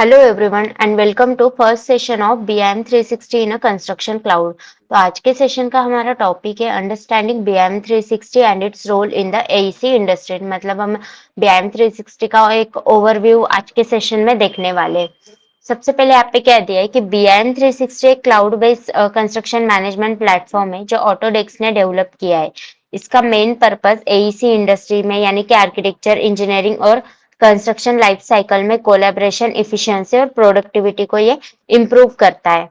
Hello everyone and welcome to first session of BIM 360 in a construction cloud. तो आज के session का हमारा टॉपिक है understanding BIM 360 and its role in the AEC industry. मतलब हम BIM 360 का एक ओवरव्यू आज के सेशन में देखने वाले। सबसे पहले यहाँ पे कह दिया है कि BIM 360 एक cloud based construction management platform है जो ऑटोडेस्क ने डेवलप किया है। इसका मेन पर्पस AEC इंडस्ट्री में यानी कि आर्किटेक्चर, इंजीनियरिंग और कंस्ट्रक्शन लाइफ साइकिल में कोलैबोरेशन, इफिशिएंसी और प्रोडक्टिविटी को ये इम्प्रूव करता है।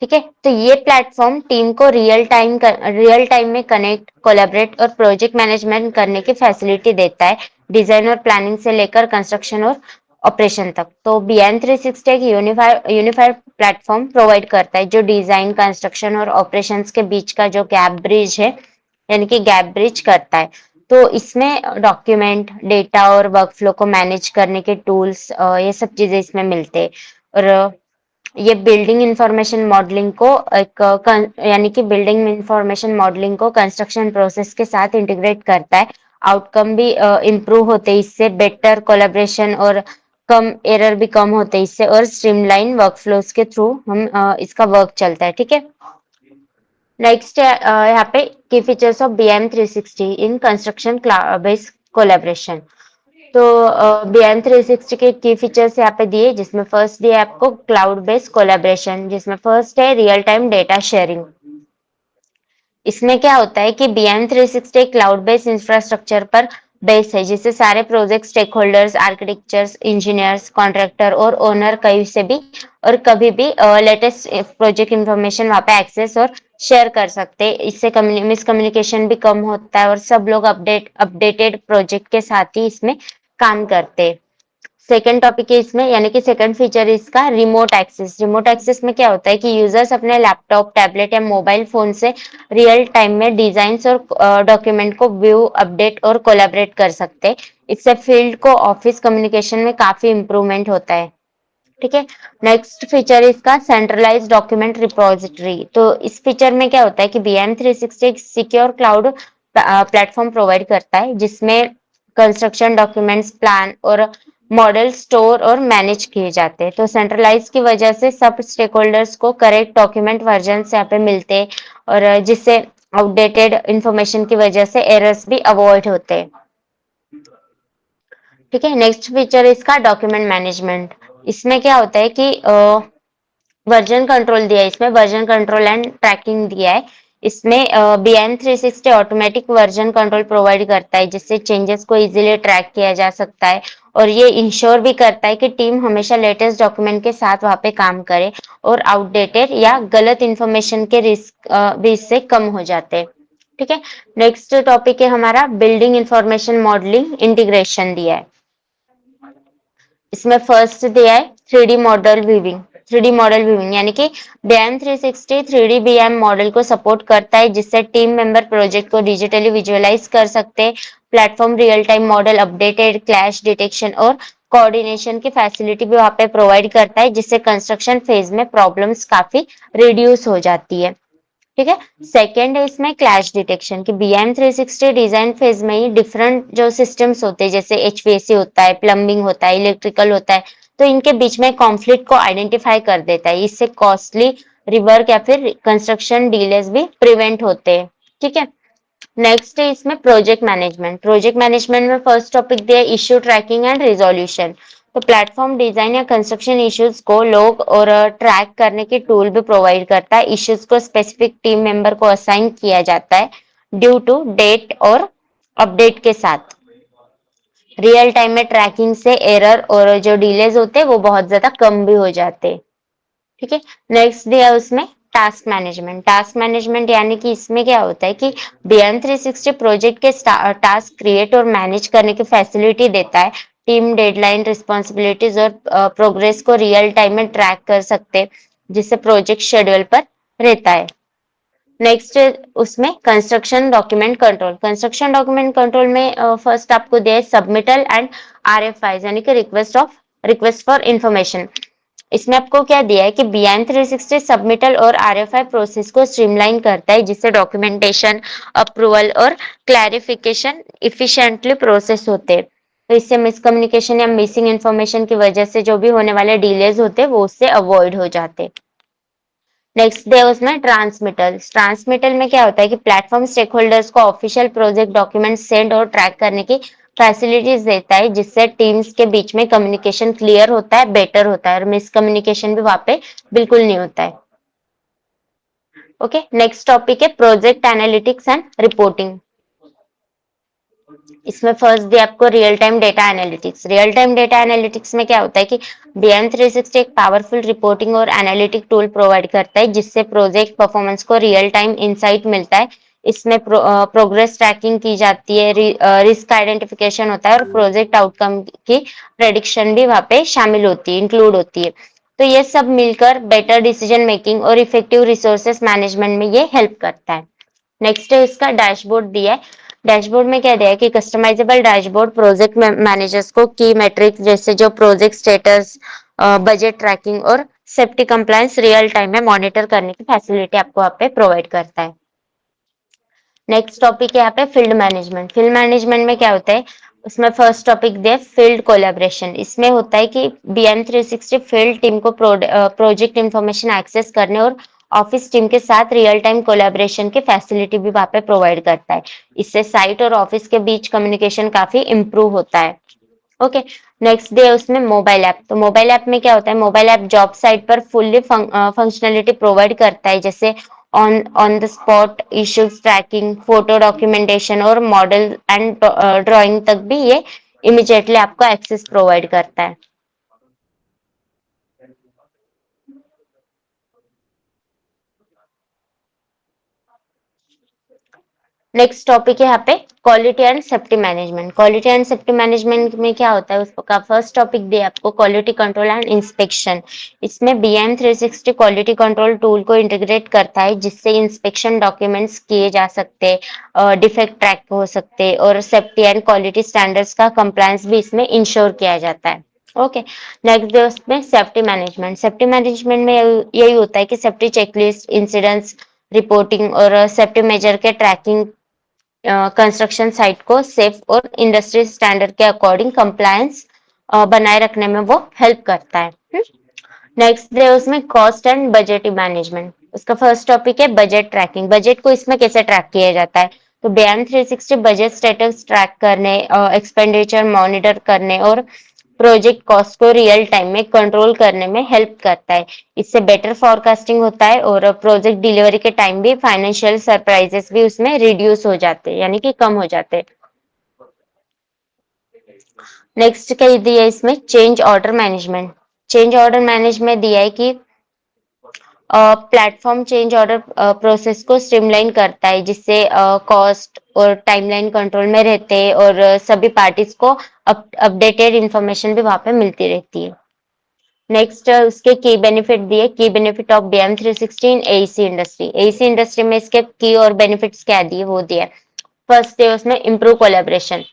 ठीक है, तो ये प्लेटफॉर्म टीम को रियल टाइम में कनेक्ट, कोलैबोरेट और प्रोजेक्ट मैनेजमेंट करने की फैसिलिटी देता है, डिजाइन और प्लानिंग से लेकर कंस्ट्रक्शन और ऑपरेशन तक। तो BIM 360 एक यूनिफाइड प्लेटफॉर्म प्रोवाइड करता है जो डिजाइन, कंस्ट्रक्शन और ऑपरेशंस के बीच का जो गैप ब्रिज है, यानी कि गैप ब्रिज करता है। तो इसमें डॉक्यूमेंट, डेटा और वर्कफ्लो को मैनेज करने के टूल्स, ये सब चीजें इसमें मिलते हैं। और ये बिल्डिंग इंफॉर्मेशन मॉडलिंग को यानी कि बिल्डिंग इंफॉर्मेशन मॉडलिंग को कंस्ट्रक्शन प्रोसेस के साथ इंटीग्रेट करता है। आउटकम भी इम्प्रूव होते हैं इससे, बेटर कोलैबोरेशन और कम एरर भी कम होते हैं इससे, और स्ट्रीमलाइन वर्कफ्लोज के थ्रू हम इसका वर्क चलता है। ठीक है, नेक्स्ट यहाँ पे की features of BIM 360 in construction based collaboration. तो BIM 360 के की फीचर्स यहाँ पे दिए, जिसमें फर्स्ट दिया है आपको क्लाउड बेस्ड कोलैबोरेशन, जिसमें फर्स्ट है रियल टाइम डेटा शेयरिंग। इसमें क्या होता है कि BIM 360 क्लाउड बेस्ड इंफ्रास्ट्रक्चर पर बेस है, जिससे सारे project stake holders, architectures, engineers, contractor और ओनर कहीं से भी और कभी भी लेटेस्ट प्रोजेक्ट इंफॉर्मेशन वहां पे एक्सेस और शेयर कर सकते हैं। इससे मिसकम्युनिकेशन भी कम होता है और सब लोग अपडेटेड प्रोजेक्ट के साथ ही इसमें काम करते हैं। सेकेंड टॉपिक है इसमें, यानी कि सेकंड फीचर इसका रिमोट एक्सेस। रिमोट एक्सेस में क्या होता है कि यूजर्स अपने लैपटॉप, टैबलेट या मोबाइल फोन से रियल टाइम में डिजाइन्स और डॉक्यूमेंट को व्यू, अपडेट और कोलैबोरेट कर सकते हैं। इससे फील्ड को ऑफिस कम्युनिकेशन में काफी इंप्रूवमेंट होता है। ठीक है, नेक्स्ट फीचर इसका सेंट्रलाइज डॉक्यूमेंट रिपोजिटरी। तो इस फीचर में क्या होता है कि BIM 360 एक सिक्योर क्लाउड प्लेटफॉर्म प्रोवाइड करता है, जिसमें कंस्ट्रक्शन डॉक्यूमेंट्स, प्लान और मॉडल स्टोर और मैनेज किए जाते हैं। तो सेंट्रलाइज की वजह से सब स्टेक होल्डर्स को करेक्ट डॉक्यूमेंट वर्जन यहाँ पे मिलते हैं, और जिससे आउटडेटेड इंफॉर्मेशन की वजह से एरर्स भी अवॉइड होते हैं। ठीक है, नेक्स्ट फीचर इसका डॉक्यूमेंट मैनेजमेंट। इसमें क्या होता है कि वर्जन कंट्रोल दिया है, इसमें वर्जन कंट्रोल एंड ट्रैकिंग दिया है। इसमें BIM 360 automatic version control provide करता है, जिससे चेंजेस को इजीली ट्रैक किया जा सकता है, और ये इंश्योर भी करता है कि टीम हमेशा लेटेस्ट डॉक्यूमेंट के साथ वहां पे काम करे और आउटडेटेड या गलत इंफॉर्मेशन के रिस्क भी इससे कम हो जाते हैं। ठीक है, नेक्स्ट टॉपिक है हमारा बिल्डिंग इंफॉर्मेशन मॉडलिंग इंटीग्रेशन दिया है। इसमें फर्स्ट दिया है 3D model viewing. 3D model viewing यानी कि BIM 360 3D BIM मॉडल को सपोर्ट करता है, जिससे टीम मेंबर प्रोजेक्ट को डिजिटली विजुअलाइज कर सकते हैं। Platform real time model updated, clash detection और कोऑर्डिनेशन की फैसिलिटी भी वहां पे प्रोवाइड करता है, जिससे कंस्ट्रक्शन फेज में प्रॉब्लम्स काफी रिड्यूस हो जाती है। ठीक है, सेकेंड है इसमें क्लैश डिटेक्शन की। BIM 360 डिजाइन फेज में ही डिफरेंट जो सिस्टम्स होते हैं, जैसे HVAC होता है, प्लम्बिंग होता है, इलेक्ट्रिकल होता है, तो इनके बीच में कॉन्फ्लिक्ट को आइडेंटिफाई कर देता है। इससे कॉस्टली रिवर्क या फिर कंस्ट्रक्शन डिलेज भी प्रिवेंट होते हैं। ठीक है, नेक्स्ट है इसमें प्रोजेक्ट मैनेजमेंट। प्रोजेक्ट मैनेजमेंट में फर्स्ट टॉपिक दिया है इश्यू ट्रैकिंग एंड रिजोल्यूशन। तो प्लेटफॉर्म डिजाइन या कंस्ट्रक्शन इश्यूज को लॉग और ट्रैक करने की टूल भी प्रोवाइड करता है। इश्यूज को स्पेसिफिक टीम मेंबर को असाइन किया जाता है ड्यू टू डेट और अपडेट के साथ। रियल टाइम में ट्रैकिंग से एरर और जो डिलेज होते हैं वो बहुत ज्यादा कम भी हो जाते हैं। ठीक है, नेक्स्ट दिया उसमें टास्क मैनेजमेंट। टास्क मैनेजमेंट यानी कि इसमें क्या होता है कि BIM 360 प्रोजेक्ट के टास्क क्रिएट और मैनेज करने की फैसिलिटी देता है। टीम डेडलाइन, रिस्पॉन्सिबिलिटीज और प्रोग्रेस को रियल टाइम में ट्रैक कर सकते हैं, जिससे प्रोजेक्ट शेड्यूल पर रहता है। नेक्स्ट उसमें construction document control. Construction document control में फर्स्ट आपको दिया है सबमिटल एंड RFIs, यानी कि रिक्वेस्ट फॉर इंफॉर्मेशन। इसमें आपको क्या दिया है कि BIM 360 सबमिटल और RFI प्रोसेस को स्ट्रीमलाइन करता है, जिससे डॉक्यूमेंटेशन, अप्रूवल और क्लैरिफिकेशन इफिशिएंटली प्रोसेस होते हैं। तो इससे मिसकम्युनिकेशन या मिसिंग इन्फॉर्मेशन की वजह से जो भी होने वाले डिलेज होते वो उससे अवॉइड हो जाते। नेक्स्ट डे उसमें ट्रांसमिटल में क्या होता है कि प्लेटफॉर्म स्टेक होल्डर्स को ऑफिशियल प्रोजेक्ट डॉक्यूमेंट सेंड और ट्रैक करने की फैसिलिटीज देता है, जिससे टीम्स के बीच में कम्युनिकेशन क्लियर होता है, बेटर होता है और मिसकम्युनिकेशन भी वहां पे बिल्कुल नहीं होता है। ओके, नेक्स्ट टॉपिक है प्रोजेक्ट एनालिटिक्स एंड रिपोर्टिंग। इसमें फर्स्ट डे आपको रियल टाइम डेटा एनालिटिक्स में क्या होता है कि बीएम 360 एक पावरफुल रिपोर्टिंग और एनालिटिक टूल प्रोवाइड करता है, जिससे प्रोजेक्ट परफॉर्मेंस को रियल टाइम इंसाइट मिलता है। इसमें प्रोग्रेस ट्रैकिंग की जाती है, रिस्क आइडेंटिफिकेशन होता है और प्रोजेक्ट आउटकम की प्रेडिक्शन भी वहां पे शामिल होती है, इंक्लूड होती है। तो ये सब मिलकर बेटर डिसीजन मेकिंग और इफेक्टिव रिसोर्सेस मैनेजमेंट में ये हेल्प करता है। नेक्स्ट है इसका डैशबोर्ड दिया है। डैशबोर्ड में क्या दिया है कि कस्टमाइजेबल डैशबोर्ड प्रोजेक्ट मैनेजर्स को की मेट्रिक्स जैसे जो प्रोजेक्ट स्टेटस, बजट ट्रैकिंग और सेफ्टी कंप्लायंस रियल टाइम में मॉनिटर करने की फैसिलिटी आपको यहाँ पे प्रोवाइड करता है। नेक्स्ट टॉपिक है यहाँ पे फील्ड मैनेजमेंट में क्या होता है, उसमें फर्स्ट टॉपिक दे फील्ड कोलैबोरेशन। इसमें होता है कि बीएम 360 फील्ड टीम को प्रोजेक्ट इंफॉर्मेशन एक्सेस करने और ऑफिस टीम के साथ रियल टाइम कोलैबोरेशन की फैसिलिटी भी वहां पे प्रोवाइड करता है। इससे साइट और ऑफिस के बीच कम्युनिकेशन काफी इंप्रूव होता है। ओके, नेक्स्ट डे उसमें मोबाइल ऐप। तो मोबाइल ऐप में क्या होता है, मोबाइल ऐप जॉब साइट पर फुल्ली फंक्शनलिटी प्रोवाइड करता है, जैसे on on the spot issues tracking, photo documentation और मॉडल एंड ड्राइंग तक भी ये इमिजिएटली आपको एक्सेस प्रोवाइड करता है। नेक्स्ट टॉपिक है यहाँ पे quality and safety management. Quality and safety management में क्या होता है, उसका फर्स्ट टॉपिक दिया आपको क्वालिटी कंट्रोल एंड इंस्पेक्शन। इसमें बीएम 360 क्वालिटी कंट्रोल टूल को इंटीग्रेट करता है, जिससे इंस्पेक्शन डॉक्यूमेंट्स किए जा सकते, डिफेक्ट ट्रैक हो सकते और सेफ्टी एंड क्वालिटी स्टैंडर्ड्स का कंप्लायंस भी इसमें इंश्योर किया जाता है। ओके, नेक्स्ट है उसमें सेफ्टी मैनेजमेंट में यही होता है कि सेफ्टी चेकलिस्ट, इंसिडेंट्स रिपोर्टिंग और सेफ्टी मेजर के ट्रैकिंग कंस्ट्रक्शन साइट को सेफ और इंडस्ट्री स्टैंडर्ड के अकॉर्डिंग कंप्लायंस बनाए रखने में वो हेल्प करता है। नेक्स्ट है उसमें कॉस्ट एंड बजट मैनेजमेंट। उसका फर्स्ट टॉपिक है बजट ट्रैकिंग। बजट को इसमें कैसे ट्रैक किया जाता है, तो बीएम 360 बजट स्टेटस ट्रैक करने, एक्सपेंडिचर मॉनिटर करने और प्रोजेक्ट कॉस्ट को रियल टाइम में कंट्रोल करने में हेल्प करता है। इससे बेटर फॉरकास्टिंग होता है और प्रोजेक्ट डिलीवरी के टाइम भी फाइनेंशियल सरप्राइजेस भी उसमें रिड्यूस हो जाते हैं, यानी कि कम हो जाते हैं। नेक्स्ट क्या दिया है इसमें, change order management. Change order management दिया है कि प्लेटफॉर्म चेंज ऑर्डर प्रोसेस को स्ट्रीमलाइन करता है, जिससे कॉस्ट और टाइमलाइन कंट्रोल में रहते हैं और सभी पार्टीज को अपडेटेड इंफॉर्मेशन भी वहां पे मिलती रहती है। नेक्स्ट उसके की बेनिफिट दिए, key benefit of BM 360 in AEC industry. AEC industry में इसके की और बेनिफिट्स क्या दिए वो दिए। फर्स्ट है उसमें इम्प्रूव कोलैबोरेशन,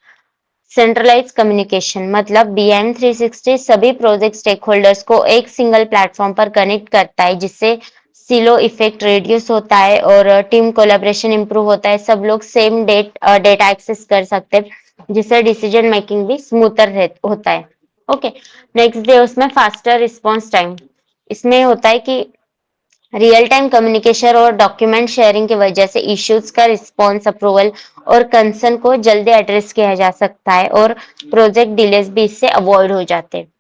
सेंट्रलाइज कम्युनिकेशन। मतलब बीएम 360 सभी प्रोजेक्ट स्टेक होल्डर्स को एक सिंगल प्लेटफॉर्म पर कनेक्ट करता है, जिससे सिलो इफेक्ट रिड्यूस होता है और टीम कोलैबोरेशन इंप्रूव होता है। सब लोग सेम डेटा एक्सेस कर सकते हैं, जिससे डिसीजन मेकिंग भी स्मूथर होता है। ओके, नेक्स्ट डे उसमें फास्टर रिस्पॉन्स टाइम। इसमें होता है कि रियल टाइम कम्युनिकेशन और डॉक्यूमेंट शेयरिंग की वजह से इश्यूज का रिस्पॉन्स, अप्रूवल और कंसर्न को जल्दी एड्रेस किया जा सकता है और प्रोजेक्ट डिलेस भी इससे अवॉइड हो जाते हैं।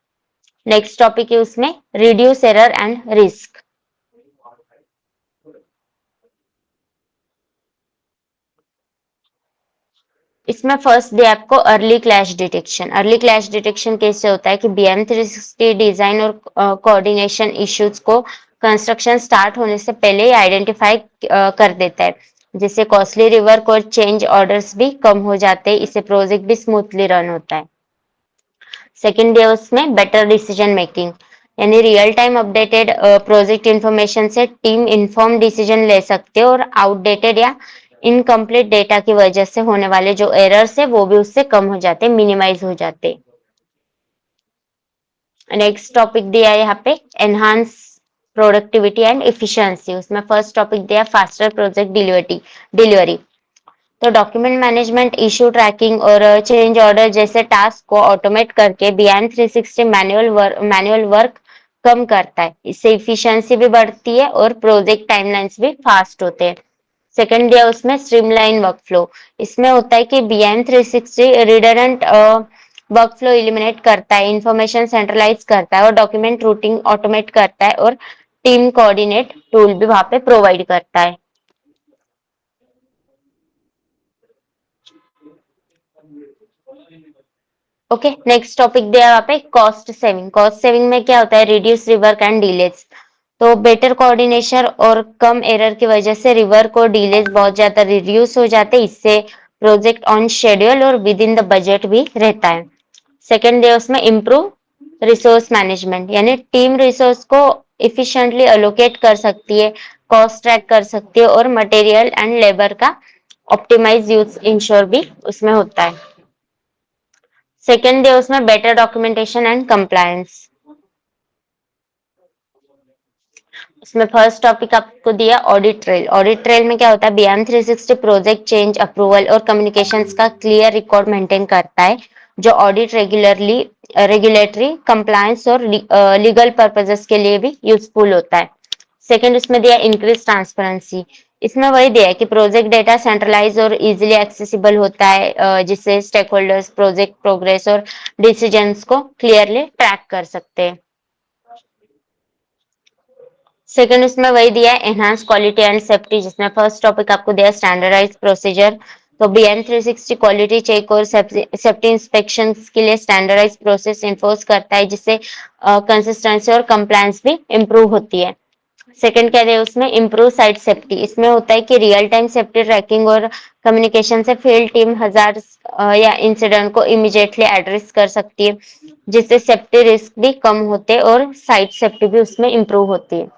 नेक्स्ट टॉपिक है उसमें रिड्यूस एरर एंड रिस्क। इसमें फर्स्ट डे आपको early clash detection. Early clash detection कैसे होता है कि बीएम 360 डिजाइन और कोऑर्डिनेशन इश्यूज को कंस्ट्रक्शन स्टार्ट होने से पहले ही आइडेंटिफाई कर देता है, जिससे कॉस्टली रिवर्क और चेंज ऑर्डर्स भी कम हो जाते हैं। इससे प्रोजेक्ट भी स्मूथली रन होता है। सेकेंड डे उसमें बेटर डिसीजन मेकिंग, यानी real time updated project information से टीम इन्फॉर्म डिसीजन ले सकते हैं और आउटडेटेड या इनकम्प्लीट डेटा की वजह से होने वाले जो एरर्स है वो भी उससे कम हो जाते, मिनिमाइज हो जाते। नेक्स्ट टॉपिक दिया है यहाँ पे एनहांस प्रोडक्टिविटी एंड एफिशिएंसी। उसमें फर्स्ट टॉपिक दिया फास्टर प्रोजेक्ट डिलीवरी। तो डॉक्यूमेंट मैनेजमेंट, इशू ट्रैकिंग और चेंज ऑर्डर जैसे टास्क को ऑटोमेट करके बीआईएम 360 मैनुअल वर्क कम करता है। इससे इफिशियंसी भी बढ़ती है और प्रोजेक्ट टाइमलाइंस भी फास्ट होते हैं। सेकंड है उसमें स्ट्रीमलाइन वर्कफ्लो। इसमें होता है कि बीआईएम 360 रिडंडेंट वर्कफ्लो एलिमिनेट करता है, इंफॉर्मेशन सेंट्रलाइज करता है और डॉक्यूमेंट रूटिंग ऑटोमेट करता है और टीम कोऑर्डिनेट टूल भी वहां पे प्रोवाइड करता है। ओके, नेक्स्ट टॉपिक दिया वहां पे कॉस्ट सेविंग। कॉस्ट सेविंग में क्या होता है, रिड्यूस रिवर्क एंड डिलेज। तो बेटर कोऑर्डिनेशन और कम एरर की वजह से रिवर्क और डिलेज बहुत ज्यादा रिड्यूस हो जाते हैं। इससे प्रोजेक्ट ऑन शेड्यूल और विद इन द बजट भी रहता है। सेकेंड है उसमें इम्प्रूव रिसोर्स मैनेजमेंट, यानी टीम रिसोर्स को इफिशिएंटली अलोकेट कर सकती है, कॉस्ट ट्रैक कर सकती है और मटेरियल एंड लेबर का ऑप्टिमाइज यूज इंश्योर भी उसमें होता है। सेकेंड है उसमें बेटर डॉक्यूमेंटेशन एंड कंप्लायंस। उसमें फर्स्ट टॉपिक आपको दिया ऑडिट ट्रेल। ऑडिट ट्रेल में क्या होता है, बीएम 360 प्रोजेक्ट चेंज अप्रूवल और कम्युनिकेशंस का क्लियर रिकॉर्ड मेंटेन करता है, जो ऑडिट रेगुलेटरी कंप्लायंस और लीगल पर्पजेस के लिए भी यूजफुल होता है। सेकंड उसमें दिया इंक्रीज ट्रांसपेरेंसी। इसमें वही दिया है कि प्रोजेक्ट डेटा सेंट्रलाइज और इजीली एक्सेसिबल होता है, जिससे स्टेक होल्डर्स प्रोजेक्ट प्रोग्रेस और डिसीजंस को क्लियरली ट्रैक कर सकते हैं। सेकंड उसमें वही दिया है एनहांस क्वालिटी एंड सेफ्टी, जिसमें फर्स्ट टॉपिक आपको दिया स्टैंडर्डाइज प्रोसीजर। तो बीएम 360 क्वालिटी चेक और सेफ्टी इंस्पेक्शन के लिए स्टैंडर्डाइज प्रोसेस इन्फोर्स करता है, जिससे कंसिस्टेंसी और कंप्लायंस भी इम्प्रूव होती है। सेकंड कह रहे हैं उसमें इम्प्रूव साइट सेफ्टी। इसमें होता है कि रियल टाइम सेफ्टी ट्रैकिंग और कम्युनिकेशन से फील्ड टीम हजार या इंसिडेंट को इमीडिएटली एड्रेस कर सकती है, जिससे सेफ्टी रिस्क भी कम होते हैं और साइट सेफ्टी भी उसमें इम्प्रूव होती है।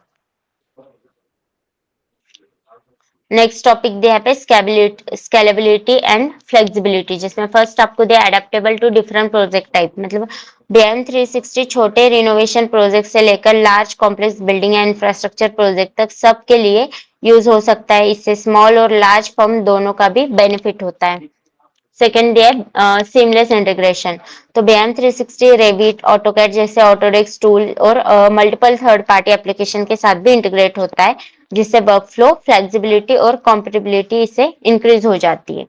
नेक्स्ट टॉपिक दिया है पे स्केलेबिलिटी एंड फ्लेक्सिबिलिटी, जिसमें फर्स्ट आपको दिया adaptable to different project type. मतलब बीएम 360 छोटे रिनोवेशन प्रोजेक्ट से लेकर लार्ज कॉम्प्लेक्स बिल्डिंग या इंफ्रास्ट्रक्चर प्रोजेक्ट तक सबके लिए यूज हो सकता है। इससे स्मॉल और लार्ज फर्म दोनों का भी बेनिफिट होता है। सेकेंड है सीमलेस इंटीग्रेशन। तो बीएम 360 रेविट, ऑटोकैड जैसे ऑटोडेस्क टूल और मल्टीपल थर्ड पार्टी एप्लीकेशन के साथ भी इंटीग्रेट होता है, जिससे वर्कफ्लो फ्लेक्सिबिलिटी और कॉम्पेटिबिलिटी इससे इंक्रीज हो जाती है।